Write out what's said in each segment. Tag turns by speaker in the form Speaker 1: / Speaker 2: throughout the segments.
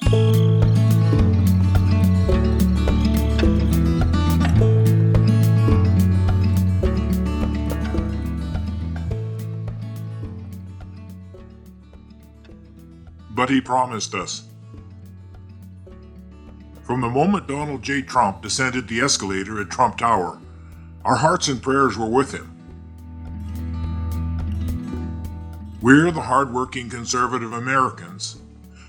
Speaker 1: But he promised us. From the moment Donald J. Trump descended the escalator at Trump Tower, our hearts and prayers were with him. We're the hardworking conservative Americans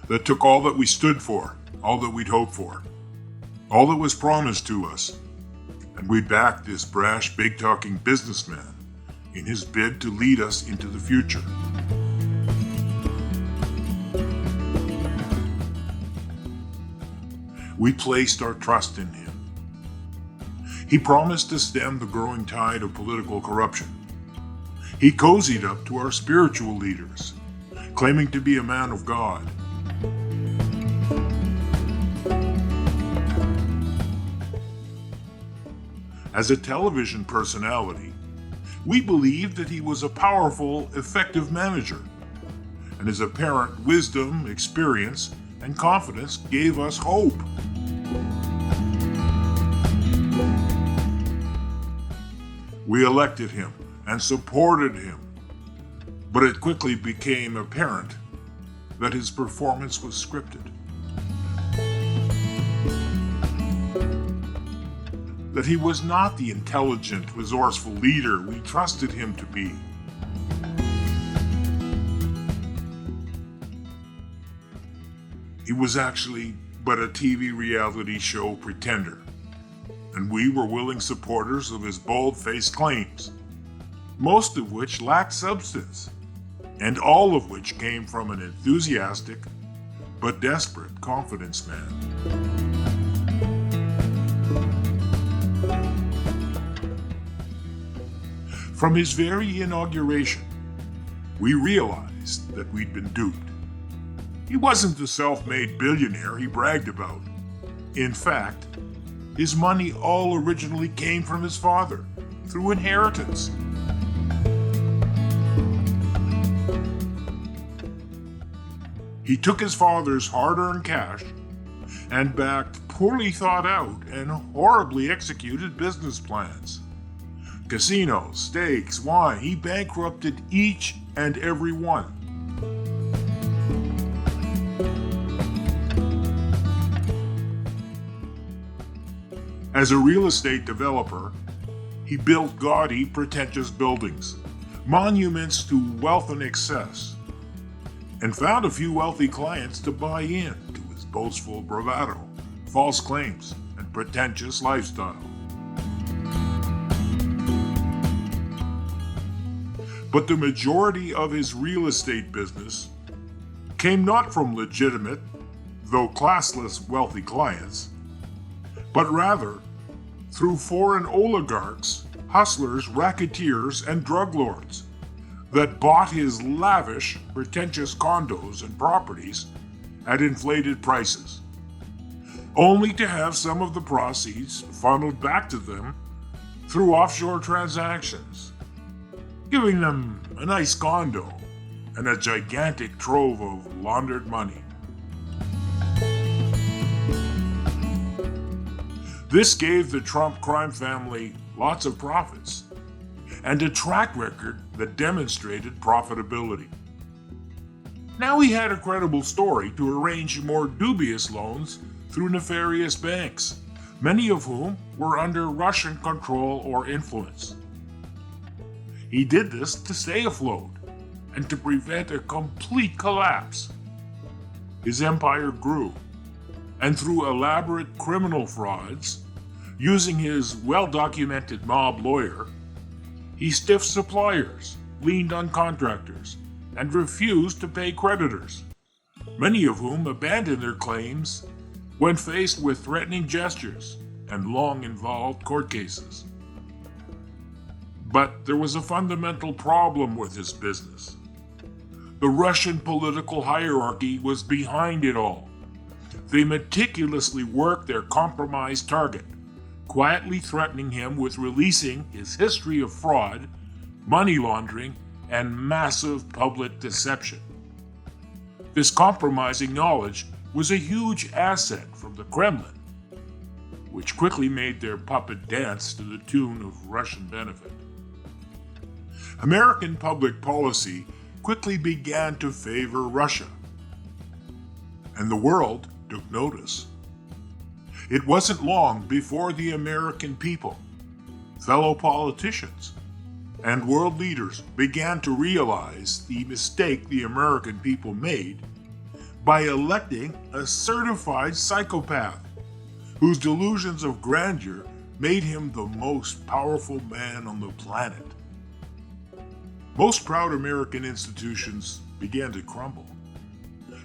Speaker 1: that took all that we stood for, all that we'd hoped for, all that was promised to us, and we backed this brash, big-talking businessman in his bid to lead us into the future. We placed our trust in him. He promised to stem the growing tide of political corruption. He cozied up to our spiritual leaders, claiming to be a man of God. As a television personality, we believed that he was a powerful, effective manager, and his apparent wisdom, experience, and confidence gave us hope. We elected him and supported him, but it quickly became apparent that his performance was scripted. That he was not the intelligent, resourceful leader we trusted him to be. He was actually but a TV reality show pretender, and we were willing supporters of his bold-faced claims, most of which lacked substance, and all of which came from an enthusiastic but desperate confidence man. From his very inauguration, we realized that we'd been duped. He wasn't the self-made billionaire he bragged about. In fact, his money all originally came from his father, through inheritance. He took his father's hard-earned cash and backed poorly thought out and horribly executed business plans. Casinos, steaks, wine, he bankrupted each and every one. As a real estate developer, he built gaudy, pretentious buildings, monuments to wealth and excess, and found a few wealthy clients to buy in to his boastful bravado, false claims, and pretentious lifestyle. But the majority of his real estate business came not from legitimate, though classless, wealthy clients, but rather through foreign oligarchs, hustlers, racketeers, and drug lords that bought his lavish, pretentious condos and properties at inflated prices, only to have some of the proceeds funneled back to them through offshore transactions, giving them a nice condo and a gigantic trove of laundered money. This gave the Trump crime family lots of profits and a track record that demonstrated profitability. Now he had a credible story to arrange more dubious loans through nefarious banks, many of whom were under Russian control or influence. He did this to stay afloat and to prevent a complete collapse. His empire grew, and through elaborate criminal frauds, using his well-documented mob lawyer, he stiffed suppliers, leaned on contractors, and refused to pay creditors, many of whom abandoned their claims when faced with threatening gestures and long-involved court cases. But there was a fundamental problem with his business. The Russian political hierarchy was behind it all. They meticulously worked their compromised target, quietly threatening him with releasing his history of fraud, money laundering, and massive public deception. This compromising knowledge was a huge asset from the Kremlin, which quickly made their puppet dance to the tune of Russian benefit. American public policy quickly began to favor Russia, and the world took notice. It wasn't long before the American people, fellow politicians, and world leaders began to realize the mistake the American people made by electing a certified psychopath whose delusions of grandeur made him the most powerful man on the planet. Most proud American institutions began to crumble.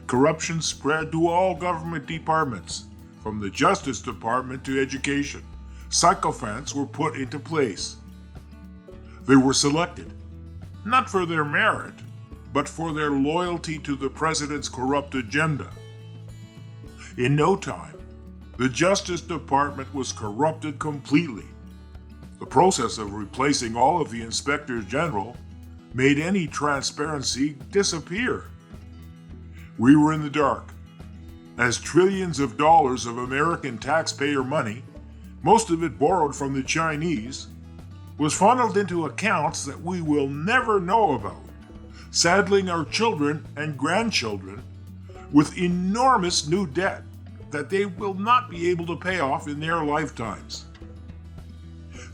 Speaker 1: Corruption spread to all government departments, from the Justice Department to education. Sycophants were put into place. They were selected, not for their merit, but for their loyalty to the president's corrupt agenda. In no time, the Justice Department was corrupted completely. The process of replacing all of the inspectors general made any transparency disappear. We were in the dark, as trillions of dollars of American taxpayer money, most of it borrowed from the Chinese, was funneled into accounts that we will never know about, saddling our children and grandchildren with enormous new debt that they will not be able to pay off in their lifetimes.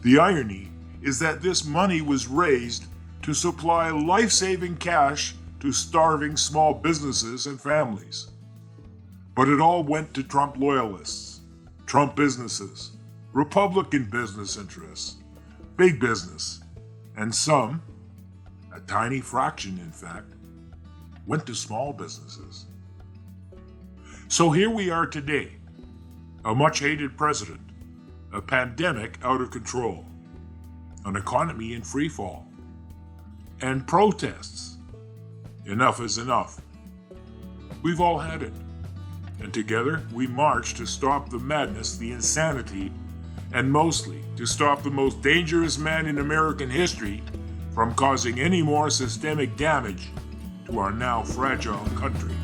Speaker 1: The irony is that this money was raised to supply life-saving cash to starving small businesses and families. But it all went to Trump loyalists, Trump businesses, Republican business interests, big business, and some, a tiny fraction in fact, went to small businesses. So here we are today, a much-hated president, a pandemic out of control, an economy in free fall, and protests. Enough is enough. We've all had it. And together we march to stop the madness, the insanity, and mostly to stop the most dangerous man in American history from causing any more systemic damage to our now fragile country.